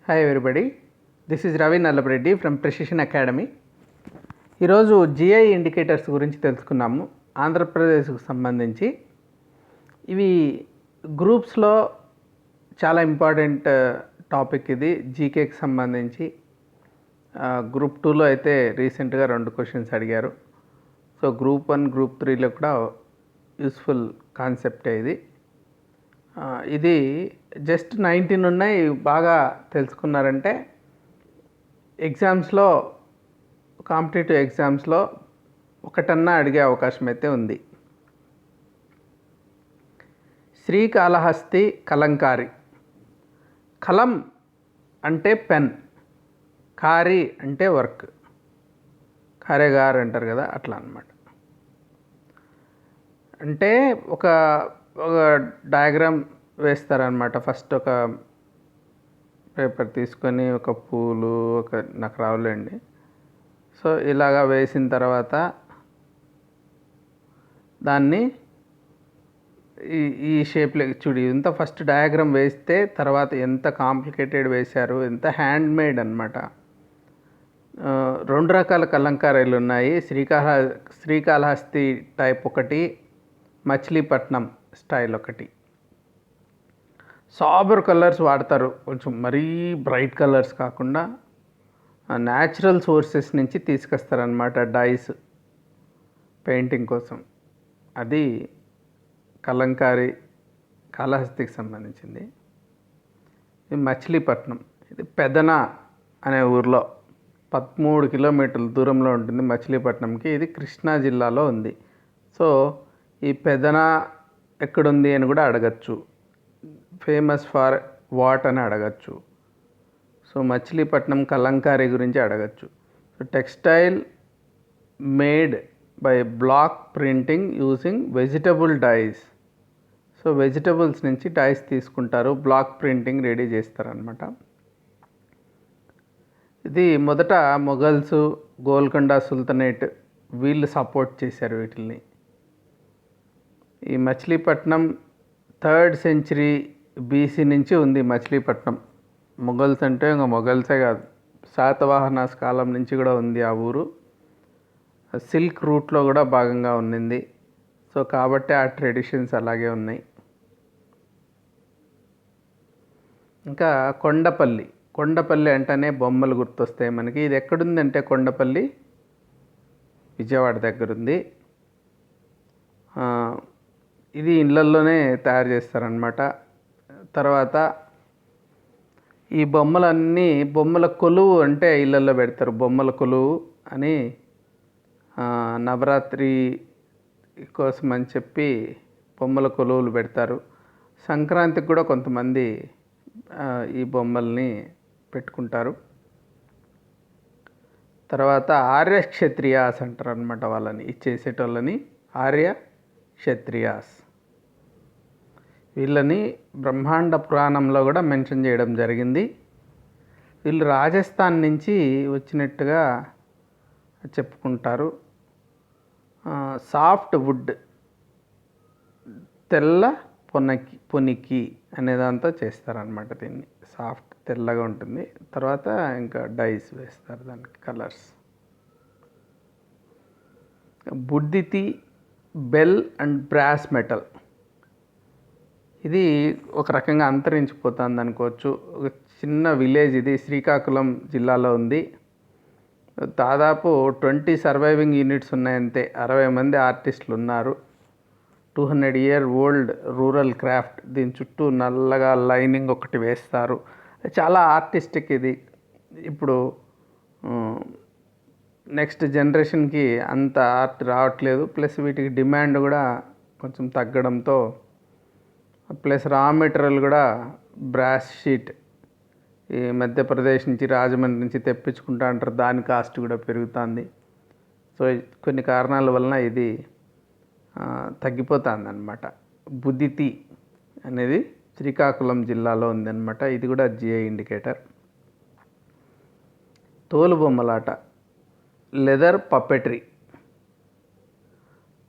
Hi everybody, this is Ravi Nallapareddy from precision academy. ఈరోజు GI indicators గురించి తెలుసుకున్నాము. ఆంధ్రప్రదేశ్కు సంబంధించి ఇవి గ్రూప్స్లో చాలా ఇంపార్టెంట్ టాపిక్. ఇది జీకేకి సంబంధించి గ్రూప్ 2లో అయితే రీసెంట్గా 2 క్వశ్చన్స్ అడిగారు. సో గ్రూప్ 1, గ్రూప్ 3లో కూడా యూస్ఫుల్ కాన్సెప్టే ఇది. ఇది జస్ట్ 19 ఉన్నాయి. బాగా తెలుసుకున్నారంటే ఎగ్జామ్స్లో, కాంపిటేటివ్ ఎగ్జామ్స్లో ఒకటన్నా అడిగే అవకాశం అయితే ఉంది. శ్రీకాళహస్తి కలంకారి. కలం అంటే పెన్, కారి అంటే వర్క్, కారేగారు అంటారు కదా, అట్లా అన్నమాట. అంటే ఒక డయాగ్రామ్ వేస్తారనమాట. ఫస్ట్ ఒక పేపర్ తీసుకొని ఒక పూలు, నాకు రావులేండి. సో ఇలాగా వేసిన తర్వాత దాన్ని ఈ షేప్లో చూడు. ఇంత ఫస్ట్ డయాగ్రామ్ వేస్తే తర్వాత ఎంత కాంప్లికేటెడ్ వేశారు, ఎంత హ్యాండ్ మేడ్ అనమాట. 2 రకాల కలంకారీలు ఉన్నాయి. శ్రీకాళహస్తి టైప్ ఒకటి, మచిలీపట్నం స్టైల్ ఒకటి. సాబర్ కలర్స్ వాడతారు, కొంచెం మరీ బ్రైట్ కలర్స్ కాకుండా న్యాచురల్ సోర్సెస్ నుంచి తీసుకొస్తారనమాట డైస్ పెయింటింగ్ కోసం. అది కలంకారీ, కాళహస్తికి సంబంధించింది. ఇది మచిలీపట్నం. ఇది పెదన అనే ఊర్లో 13 కిలోమీటర్ల దూరంలో ఉంటుంది మచిలీపట్నంకి. ఇది కృష్ణా జిల్లాలో ఉంది. సో ఈ పెదన ఎక్కడుంది అని కూడా అడగచ్చు. ఫేమస్ ఫర్ వాట్ అని అడగచ్చు. సో మచిలీపట్నం కలంకారీ గురించి అడగచ్చు. So textile made by block printing using vegetable dyes. So vegetables నుంచి డైస్ తీసుకుంటారు, బ్లాక్ ప్రింటింగ్ రెడీ చేస్తారనమాట. ఇది మొదట మొఘల్స్, గోల్కొండ సుల్తనేట్ వీళ్ళు సపోర్ట్ చేశారు వీటిల్ని. ఈ మచిలీపట్నం 3rd సెంచరీ బీసీ నుంచి ఉంది మచిలీపట్నం. మొఘల్స్ అంటే ఇంకా మొఘల్సే కాదు, శాతవాహనాస్ కాలం నుంచి కూడా ఉంది ఆ ఊరు. సిల్క్ రూట్లో కూడా భాగంగా ఉన్నింది. సో కాబట్టి ఆ ట్రెడిషన్స్ అలాగే ఉన్నాయి. ఇంకా కొండపల్లి. కొండపల్లి అంటేనే బొమ్మలు గుర్తొస్తాయి మనకి. ఇది ఎక్కడుందంటే కొండపల్లి విజయవాడ దగ్గర ఉంది. ఇది ఇళ్ళల్లోనే తయారు చేస్తారనమాట. తర్వాత ఈ బొమ్మలన్నీ, బొమ్మల కొలువు అంటే ఇళ్ళల్లో పెడతారు. బొమ్మల కొలువు అని నవరాత్రి కోసం అని చెప్పి బొమ్మల కొలువులు పెడతారు. సంక్రాంతికి కూడా కొంతమంది ఈ బొమ్మల్ని పెట్టుకుంటారు. తర్వాత ఆర్య క్షత్రియాస్ అంటారు అనమాట. వాళ్ళని ఇచ్చేసేటోళ్ళని ఆర్య క్షత్రియాస్. వీళ్ళని బ్రహ్మాండ పురాణంలో కూడా మెన్షన్ చేయడం జరిగింది. వీళ్ళు రాజస్థాన్ నుంచి వచ్చినట్టుగా చెప్పుకుంటారు. సాఫ్ట్ వుడ్, తెల్ల పొనికి అనే దాంతో చేస్తారనమాట దీన్ని. సాఫ్ట్ తెల్లగా ఉంటుంది. తర్వాత ఇంకా డైస్ వేస్తారు దానికి, colours. Budithi bell and brass metal. ఇది ఒక రకంగా అంతరించిపోతుంది అనుకోవచ్చు. ఒక చిన్న విలేజ్ ఇది, శ్రీకాకుళం జిల్లాలో ఉంది. దాదాపు 20 సర్వైవింగ్ యూనిట్స్ ఉన్నాయంతే. 60 మంది ఆర్టిస్టులు ఉన్నారు. 200 year ఓల్డ్ రూరల్ క్రాఫ్ట్. దీని చుట్టూ నల్లగా లైనింగ్ ఒకటి వేస్తారు. చాలా ఆర్టిస్టిక్ ఇది. ఇప్పుడు నెక్స్ట్ జనరేషన్కి అంత ఆర్ట్ రావట్లేదు. ప్లస్ వీటికి డిమాండ్ కూడా కొంచెం తగ్గడంతో, ప్లస్ రా మెటీరియల్ కూడా బ్రాస్ షీట్ ఈ మధ్యప్రదేశ్ నుంచి, రాజమండ్రి నుంచి తెప్పించుకుంటా అంటారు. దాని కాస్ట్ కూడా పెరుగుతుంది. సో కొన్ని కారణాల వలన ఇది తగ్గిపోతుంది అనమాట. బుద్ధితి అనేది శ్రీకాకుళం జిల్లాలో ఉందన్నమాట. ఇది కూడా జిఐ ఇండికేటర్. తోలుబొమ్మలాట, లెదర్ పప్పెట్రీ.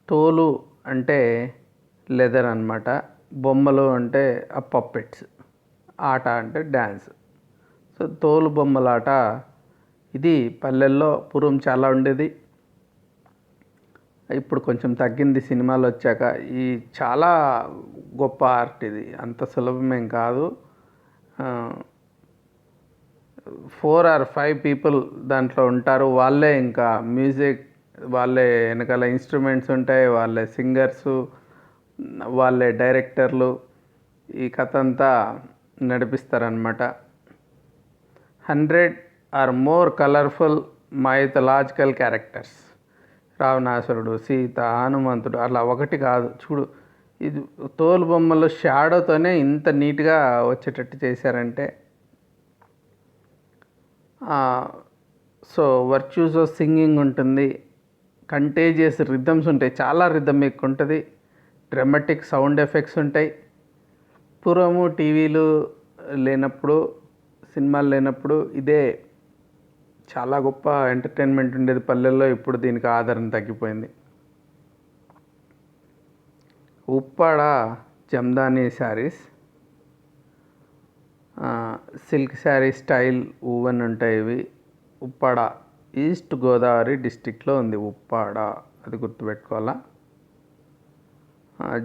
తోలు అంటే లెదర్ అన్నమాట, బొమ్మలు అంటే ఆ పప్పెట్స్, ఆట అంటే డ్యాన్స్. సో సో తోలు బొమ్మలాట ఇది పల్లెల్లో పూర్వం చాలా ఉండేది. ఇప్పుడు కొంచెం తగ్గింది సినిమాలు వచ్చాక. ఈ చాలా గొప్ప ఆర్ట్ ఇది, అంత సులభమేం కాదు. 4 or 5 పీపుల్ దాంట్లో ఉంటారు. వాళ్ళే ఇంకా మ్యూజిక్, వాళ్ళే వెనకాల ఇన్స్ట్రుమెంట్స్ ఉంటాయి, వాళ్ళే సింగర్సు, వాళ్ళే డైరెక్టర్లు, ఈ కథ అంతా నడిపిస్తారనమాట. 100 or more colourful mythological characters, రావణాసురుడు, సీత, హనుమంతుడు, అలా ఒకటి కాదు. చూడు, ఇది తోలు బొమ్మలు షాడోతోనే ఇంత నీట్గా వచ్చేటట్టు చేశారంటే. సో వర్చ్యూస్ ఆఫ్ సింగింగ్ ఉంటుంది, కంటేజియస్ రిథమ్స్ ఉంటాయి, చాలా రిథమిక్ ఉంటుంది, డ్రమాటిక్ సౌండ్ ఎఫెక్ట్స్ ఉంటాయి. పూర్వము టీవీలు లేనప్పుడు, సినిమాలు లేనప్పుడు ఇదే చాలా గొప్ప ఎంటర్టైన్మెంట్ ఉండేది పల్లెల్లో. ఇప్పుడు దీనికి ఆదరణ తగ్గిపోయింది. ఉప్పాడ జమ్దాని శారీస్, సిల్క్ శారీ స్టైల్ ఊవన్ ఉంటాయి ఇవి. ఉప్పాడ ఈస్ట్ గోదావరి డిస్టిక్లో ఉంది ఉప్పాడ, అది గుర్తుపెట్టుకోవాలా.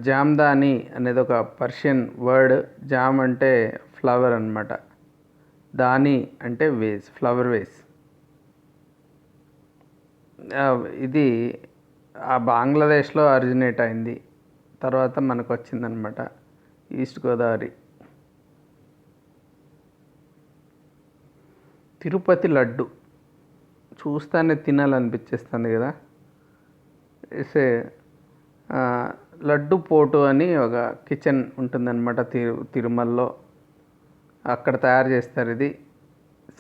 జామ్దాని అనేది ఒక పర్షియన్ వర్డ్. జామ్ అంటే ఫ్లవర్ అనమాట, దాని అంటే వేస్, ఫ్లవర్ వేస్. ఇది బంగ్లాదేశ్లో ఆరిజినేట్ అయింది, తర్వాత మనకు వచ్చిందనమాట ఈస్ట్ గోదావరి. తిరుపతి లడ్డు చూస్తానే తినాలనిపించేస్తుంది కదా. ఇసే లడ్డు పోటు అని ఒక కిచెన్ ఉంటుందన్నమాట తిరుమలలో, అక్కడ తయారు చేస్తారు. ఇది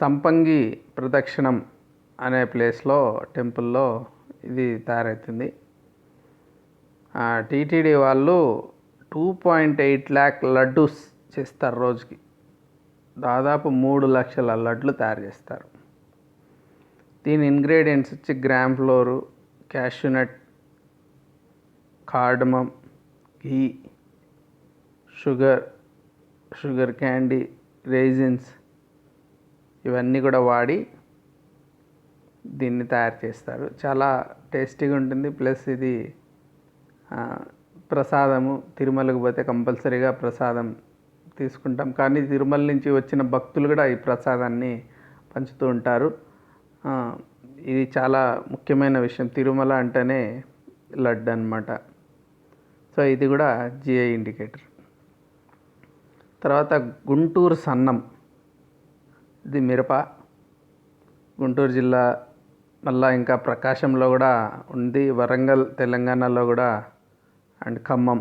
సంపంగి ప్రదక్షిణం అనే ప్లేస్లో, టెంపుల్లో ఇది తయారవుతుంది. టీటీడీ వాళ్ళు 2.8 lakh లడ్డూస్ చేస్తారు రోజుకి. దాదాపు 3 లక్షల లడ్లు తయారు చేస్తారు. దీని ఇంగ్రీడియంట్స్ వచ్చి గ్రామ్ ఫ్లోరు, క్యాష్యూనట్, కార్డమమ్, ఘీ, షుగర్ క్యాండీ, రైజిన్స్, ఇవన్నీ కూడా వాడి దీన్ని తయారు చేస్తారు. చాలా టేస్టీగా ఉంటుంది. ప్లస్ ఇది ప్రసాదము, తిరుమలకు పోతే కంపల్సరీగా ప్రసాదం తీసుకుంటాం. కానీ తిరుమల నుంచి వచ్చిన భక్తులు కూడా ఈ ప్రసాదాన్ని పంచుతూ ఉంటారు. ఇది చాలా ముఖ్యమైన విషయం. తిరుమల అంటేనే లడ్డు అన్నమాట. సో ఇది కూడా జిఐ ఇండికేటర్. తర్వాత గుంటూరు సన్నం, ఇది మిరప. గుంటూరు జిల్లా, మళ్ళీ ఇంకా ప్రకాశంలో కూడా ఉంది, వరంగల్ తెలంగాణలో కూడా, అండ్ ఖమ్మం,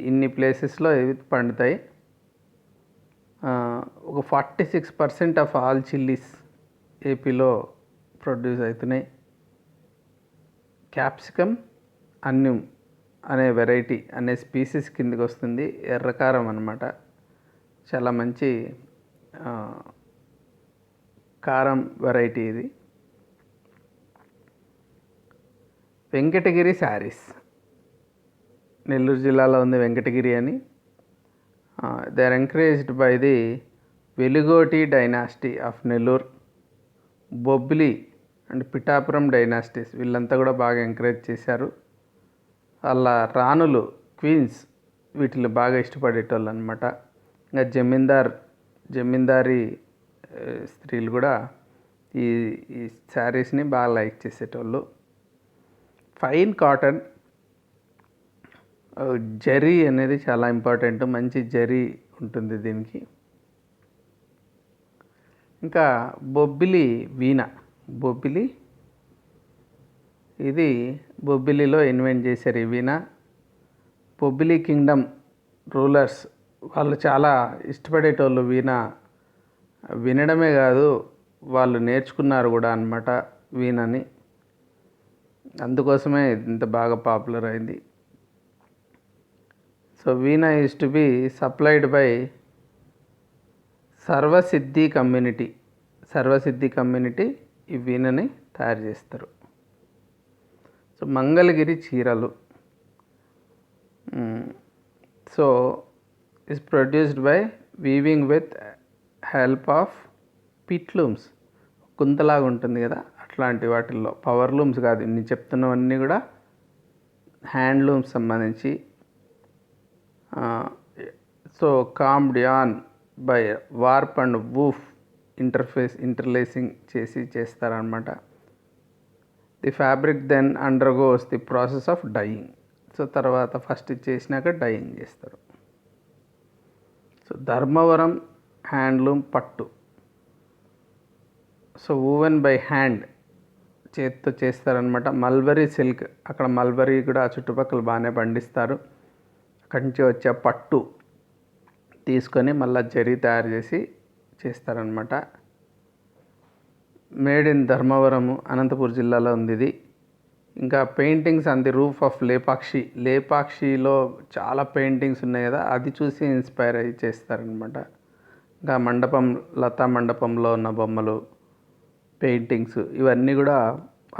ఇన్ని ప్లేసెస్లో ఇవి పండుతాయి. ఒక 46% ఆఫ్ ఆల్ చిల్లీస్ ఏపీలో ప్రొడ్యూస్ అవుతున్నాయి. క్యాప్సికమ్ అన్యం అనే వెరైటీ, అనే స్పీసీస్ కిందకి వస్తుంది. ఎర్రకారం అన్నమాట, చాలా మంచి కారం వెరైటీ ఇది. వెంకటగిరి శారీస్, నెల్లూరు జిల్లాలో ఉంది వెంకటగిరి అని. They are encouraged by the Velugoti dynasty of Nellore, Bobbili and Pithapuram dynasties, వీళ్ళంతా కూడా బాగా ఎంకరేజ్ చేశారు. వాళ్ళ రాణులు, క్వీన్స్, వీటిని బాగా ఇష్టపడేటోళ్ళు అనమాట. ఇంకా జమీందారీ స్త్రీలు కూడా ఈ శారీస్ని బాగా లైక్ చేసేటోళ్ళు. ఫైన్ కాటన్, జరీ అనేది చాలా ఇంపార్టెంట్, మంచి జరీ ఉంటుంది దీనికి. ఇంకా బొబ్బిలి వీణ, ఇది బొబ్బిలిలో ఇన్వెంట్ చేశారు ఈ వీణ. బొబ్బిలి కింగ్డమ్ రూలర్స్ వాళ్ళు చాలా ఇష్టపడేటోళ్ళు వీణ. వినడమే కాదు, వాళ్ళు నేర్చుకున్నారు కూడా అన్నమాట వీణని. అందుకోసమే ఇంత బాగా పాపులర్ అయింది. So veena is to be supplied by Sarvasiddhi community ఈ వీణని తయారు చేస్తారు. సో మంగళగిరి చీరలు, so is produced by weaving with help of pit looms, గుంతలాగా ఉంటుంది కదా అట్లాంటి వాటిల్లో. పవర్ లూమ్స్ కాదు, నేను చెప్తున్నవన్నీ కూడా హ్యాండ్లూమ్స్ సంబంధించి. So combed on by warp and woof interlacing చేస్తారనమాట. The fabric then undergoes the process of dyeing. So తర్వాత ఫస్ట్ చేసినాక డైయింగ్ చేస్తారు. సో ధర్మవరం హ్యాండ్లూమ్ పట్టు. సో వూవెన్ బై హ్యాండ్, చేతితో చేస్తారనమాట. మల్బరీ సిల్క్, అక్కడ మల్బరీ కూడా చుట్టుపక్కల బాగానే పండిస్తారు. అక్కడి నుంచి వచ్చే పట్టు తీసుకొని మళ్ళీ జరీ తయారు చేసి చేస్తారనమాట. మేడ్ ఇన్ ధర్మవరము, అనంతపూర్ జిల్లాలో ఉంది ఇది. ఇంకా paintings on the roof of Lepakshi. లేపాక్షిలో చాలా పెయింటింగ్స్ ఉన్నాయి కదా, అది చూసి ఇన్స్పైర్ అయ్యి చేస్తారనమాట. ఇంకా మండపం, లతా మండపంలో ఉన్న బొమ్మలు, పెయింటింగ్స్, ఇవన్నీ కూడా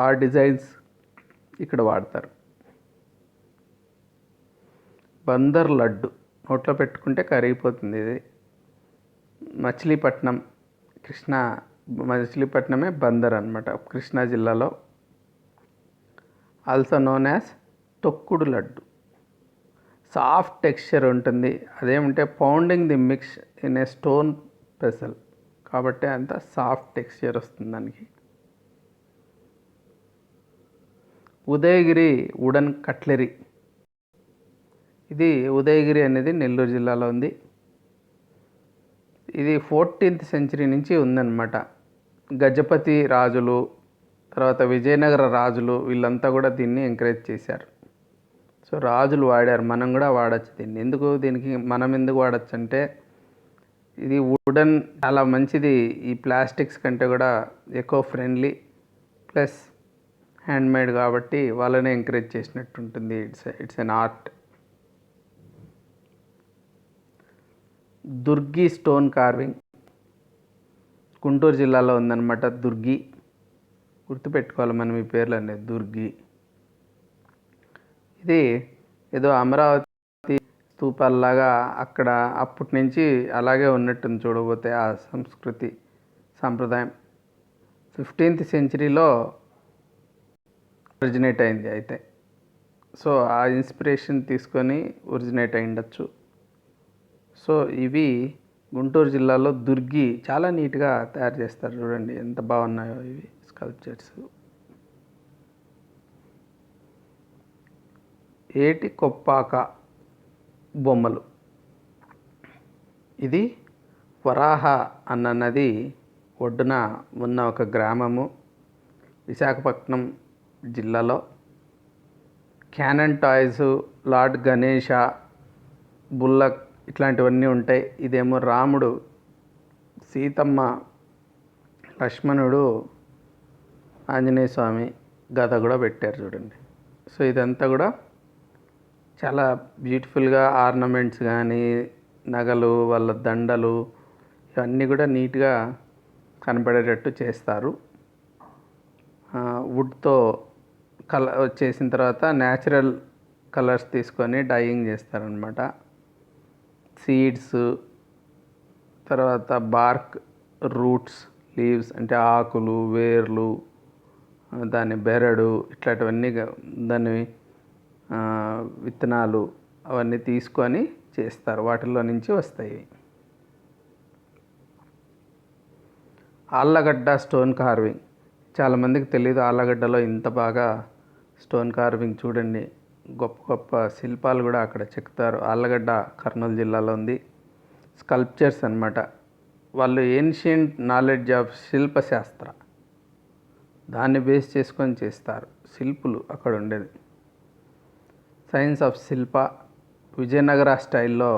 ఆ డిజైన్స్ ఇక్కడ వాడతారు. బందర్ లడ్డు, నోట్లో పెట్టుకుంటే కరిగిపోతుంది ఇది. మచిలీపట్నం, మచిలీపట్నమే బందర్ అనమాట, కృష్ణా జిల్లాలో. ఆల్సో నోన్ యాజ్ తొక్కుడు లడ్డు. సాఫ్ట్ టెక్స్చర్ ఉంటుంది. అదేమంటే pounding the mix in a stone pestle, కాబట్టి అంత సాఫ్ట్ టెక్స్చర్ వస్తుంది దానికి. Udayagiri wooden cutlery. ఇది ఉదయగిరి అనేది నెల్లూరు జిల్లాలో ఉంది. ఇది 14th century నుంచి ఉందన్నమాట. గజపతి రాజులు, తర్వాత విజయనగర రాజులు, వీళ్ళంతా కూడా దీన్ని ఎంకరేజ్ చేశారు. సో రాజులు వాడారు, మనం కూడా వాడచ్చు దీన్ని. మనం ఎందుకు వాడచ్చు అంటే, ఇది వుడన్ చాలా మంచిది. ఈ ప్లాస్టిక్స్ కంటే కూడా ఎకో ఫ్రెండ్లీ, ప్లస్ హ్యాండ్మేడ్ కాబట్టి వాళ్ళనే ఎంకరేజ్ చేసినట్టు ఉంటుంది. It's an art. Durgi stone carving, Guntur జిల్లాలో ఉందన్నమాట. దుర్గి గుర్తుపెట్టుకోవాలి మనం ఈ పేర్లు అనేది. దుర్గి ఇది ఏదో అమరావతి స్తూపాల్లాగా అక్కడ అప్పటి నుంచి అలాగే ఉన్నట్టుంది చూడబోతే ఆ సంస్కృతి సాంప్రదాయం. 15th centuryలో ఒరిజినేట్ అయింది అయితే. సో ఆ ఇన్స్పిరేషన్ తీసుకొని ఒరిజినేట్ అయి ఉండొచ్చు. సో ఇవి గుంటూరు జిల్లాలో దుర్గి చాలా నీట్గా తయారు చేస్తారు. చూడండి ఎంత బాగున్నాయో ఇవి స్కల్ప్చర్స్. ఏటి కొప్పాక బొమ్మలు. ఇది వరాహ అన్న నది ఒడ్డున ఉన్న ఒక గ్రామము, విశాఖపట్నం జిల్లాలో. Canon toys, lord Ganesha, bullock, ఇట్లాంటివన్నీ ఉంటాయి. ఇదేమో రాముడు, సీతమ్మ, లక్ష్మణుడు, ఆంజనేయ స్వామి గద కూడా పెట్టారు చూడండి. సో ఇదంతా కూడా చాలా బ్యూటిఫుల్గా ఆర్నమెంట్స్ కానీ, నగలు, వాళ్ళ దండలు, ఇవన్నీ కూడా నీట్గా కనపడేటట్టు చేస్తారు. వుడ్తో చేసిన తర్వాత న్యాచురల్ కలర్స్ తీసుకొని డైయింగ్ చేస్తారనమాట. సీడ్స్, తర్వాత బార్క్, రూట్స్, లీవ్స్ అంటే ఆకులు, వేర్లు, దాని బెరడు, ఇట్లాంటివన్నీ, దాని విత్తనాలు అవన్నీ తీసుకొని చేస్తారు. వాటిల్లో నుంచి వస్తాయి. Allagadda stone carving. చాలామందికి తెలియదు ఆళ్ళగడ్డలో ఇంత బాగా స్టోన్ కార్వింగ్. చూడండి, గొప్ప గొప్ప శిల్పాలు కూడా అక్కడ చెక్కుతారు. ఆళ్ళగడ్డ కర్నూలు జిల్లాలో ఉంది. స్కల్ప్చర్స్ అన్నమాట. వాళ్ళు ఏన్షియంట్ నాలెడ్జ్ ఆఫ్ శిల్పశాస్త్ర, దాన్ని బేస్ చేసుకొని చేస్తారు. శిల్పులు అక్కడ ఉండేది. సైన్స్ ఆఫ్ శిల్ప, విజయనగర స్టైల్లో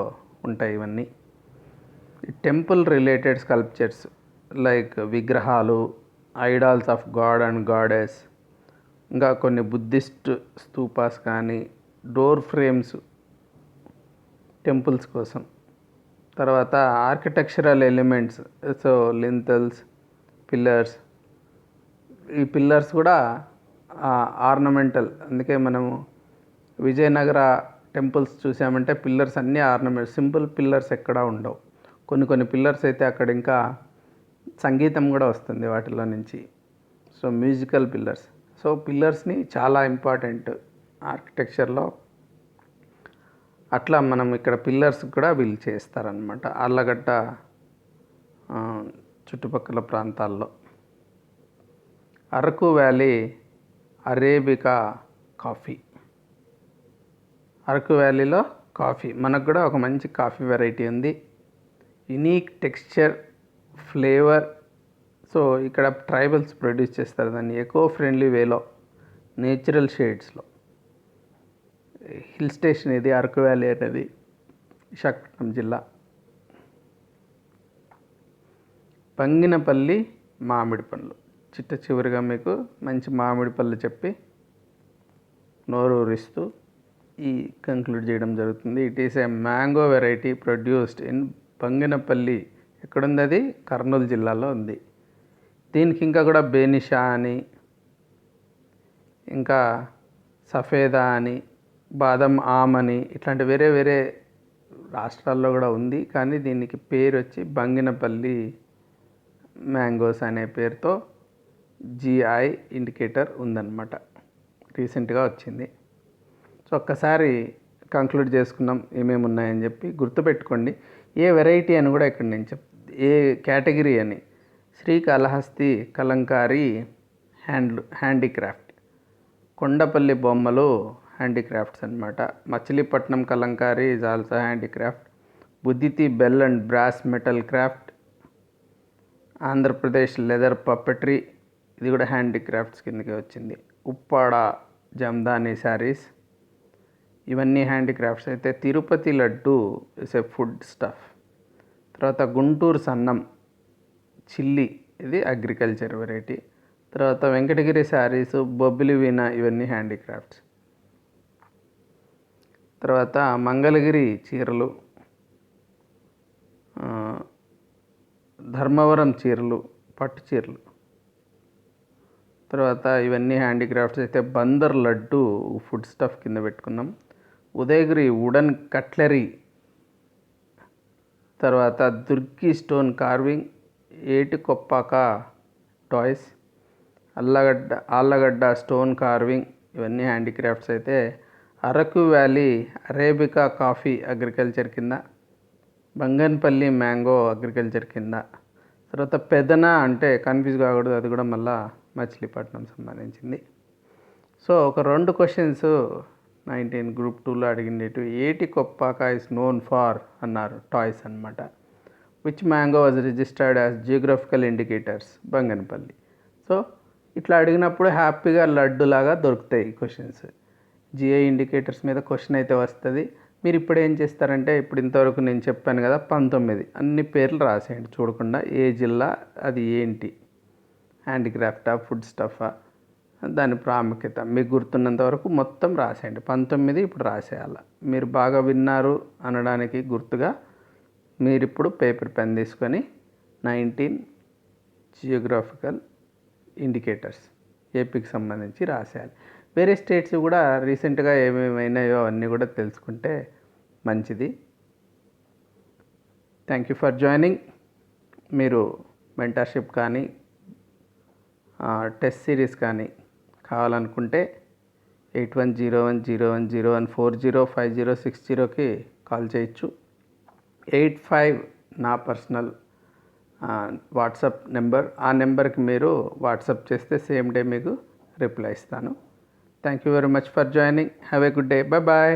ఉంటాయి ఇవన్నీ. టెంపుల్ రిలేటెడ్ స్కల్ప్చర్స్ లైక్ విగ్రహాలు, ఐడాల్స్ ఆఫ్ గాడ్ అండ్ గాడెస్, ఇంకా కొన్ని బుద్ధిస్ట్ స్తూపాస్ కానీ, డోర్ ఫ్రేమ్స్ టెంపుల్స్ కోసం. తర్వాత ఆర్కిటెక్చరల్ ఎలిమెంట్స్, సో లింతల్స్, పిల్లర్స్. ఈ పిల్లర్స్ కూడా ఆర్నమెంటల్. అందుకే మనము విజయనగర టెంపుల్స్ చూసామంటే పిల్లర్స్ అన్నీ ఆర్నమెంట్, సింపుల్ పిల్లర్స్ ఎక్కడా ఉండవు. కొన్ని పిల్లర్స్ అయితే అక్కడ ఇంకా సంగీతం కూడా వస్తుంది వాటిలో నుంచి. So musical pillars. సో పిల్లర్స్ని చాలా ఇంపార్టెంట్ ఆర్కిటెక్చర్లో. అట్లా మనం ఇక్కడ పిల్లర్స్ కూడా వీళ్ళు చేస్తారనమాట ఆళ్ళగడ్డ చుట్టుపక్కల ప్రాంతాల్లో. Araku valley arabica coffee. Araku వ్యాలీలో కాఫీ, మనకు కూడా ఒక మంచి కాఫీ వెరైటీ ఉంది. Unique texture, flavour. సో ఇక్కడ ట్రైబల్స్ ప్రొడ్యూస్ చేస్తారు దాన్ని ఎకో ఫ్రెండ్లీ వేలో, నేచురల్ షేడ్స్లో. హిల్ స్టేషన్ ఇది అరకు వ్యాలీ అనేది, విశాఖపట్నం జిల్లా. బంగినపల్లి మామిడి పండ్లు. చివరిగా మీకు మంచి మామిడి పళ్ళు చెప్పి నోరు ఊరిస్తూ ఈ కంక్లూడ్ చేయడం జరుగుతుంది. It is a mango variety produced in Banganapalli. ఎక్కడుంది అది? కర్నూలు జిల్లాలో ఉంది. దీనికి ఇంకా కూడా బేనిషా అని, ఇంకా సఫేదా అని, బాదం ఆమ్ అని, ఇట్లాంటి వేరే వేరే రాష్ట్రాల్లో కూడా ఉంది. కానీ దీనికి పేరు వచ్చి బంగినపల్లి మ్యాంగోస్ అనే పేరుతో జిఐ ఇండికేటర్ ఉందన్నమాట. రీసెంట్గా వచ్చింది. సో ఒక్కసారి కంక్లూడ్ చేసుకున్నాం ఏమేమి ఉన్నాయని చెప్పి. గుర్తుపెట్టుకోండి ఏ వెరైటీ అని కూడా ఇక్కడ నేను ఏ కేటగిరీ అని. శ్రీకాళహస్తి కలంకారీ హ్యాండీక్రాఫ్ట్, కొండపల్లి బొమ్మలు హ్యాండీక్రాఫ్ట్స్ అనమాట. Machilipatnam kalamkari is also handicraft. Budithi bell and brass metal craft. Andhra Pradesh leather puppetry, ఇది కూడా హ్యాండీక్రాఫ్ట్స్ కిందకి వచ్చింది. ఉప్పాడ జమ్దాని శారీస్, ఇవన్నీ హ్యాండీక్రాఫ్ట్స్ అయితే. Tirupati laddu is a food stuff. తర్వాత గుంటూరు సన్నం చిల్లీ, ఇది అగ్రికల్చర్ వెరైటీ. తర్వాత వెంకటగిరి శారీస్, బొబ్బిలి వీణ, ఇవన్నీ హ్యాండీక్రాఫ్ట్స్. తర్వాత మంగళగిరి చీరలు, ధర్మవరం చీరలు, పట్టు చీరలు. తర్వాత ఇవన్నీ హ్యాండీక్రాఫ్ట్స్ అయితే. బందర్ లడ్డు ఫుడ్ స్టఫ్ కింద పెట్టుకున్నాం. Udayagiri wooden cutlery. తర్వాత Durgi stone carving, Etikoppaka toys, Allagadda stone carving, ఇవన్నీ హ్యాండీక్రాఫ్ట్స్ అయితే. Araku valley arabica coffee agriculture కింద. బంగన్పల్లి మ్యాంగో అగ్రికల్చర్ కింద. తర్వాత పెదన అంటే కన్ఫ్యూజ్ కాకూడదు, అది కూడా మళ్ళీ మచిలీపట్నం సంబంధించింది. సో ఒక 2 క్వశ్చన్స్ 19 గ్రూప్ 2లో అడిగిండేటివి. ఏటికొప్పాక ఇస్ నోన్ ఫార్ అన్నారు, టాయ్స్ అనమాట. Which mango was registered as geographical indicators, Banganapalli. So ఇట్లా అడిగినప్పుడు హ్యాపీగా లడ్డులాగా దొరుకుతాయి క్వశ్చన్స్. జిఐ ఇండికేటర్స్ మీద క్వశ్చన్ అయితే వస్తుంది. మీరు ఇప్పుడు ఏం చేస్తారంటే, ఇప్పుడు ఇంతవరకు నేను చెప్పాను కదా 19 అన్ని పేర్లు రాసేయండి చూడకుండా. ఏ జిల్లా, అది ఏంటి, హ్యాండీక్రాఫ్టా, ఫుడ్ స్టఫా, దాని ప్రాముఖ్యత మీకు గుర్తున్నంత వరకు మొత్తం రాసేయండి. 19 ఇప్పుడు రాసేయాలి. మీరు బాగా విన్నారు అనడానికి గుర్తుగా మీరు ఇప్పుడు పేపర్ పెన్ తీసుకొని 19 జియోగ్రాఫికల్ ఇండికేటర్స్ ఏపీకి సంబంధించి రాసేయాలి. వేరే స్టేట్స్ కూడా రీసెంట్గా ఏమేమైనాయో అవన్నీ కూడా తెలుసుకుంటే మంచిది. Thank you for joining. మీరు మెంటర్షిప్ కానీ టెస్ట్ సిరీస్ కానీ కావాలనుకుంటే 81010101405060కి కాల్ చేయొచ్చు. 85 నా పర్సనల్ వాట్సాప్ నెంబర్. ఆ నెంబర్కి మీరు వాట్సాప్ చేస్తే సేమ్ డే మీకు రిప్లై ఇస్తాను. Thank you very much for joining. Have a good day. Bye.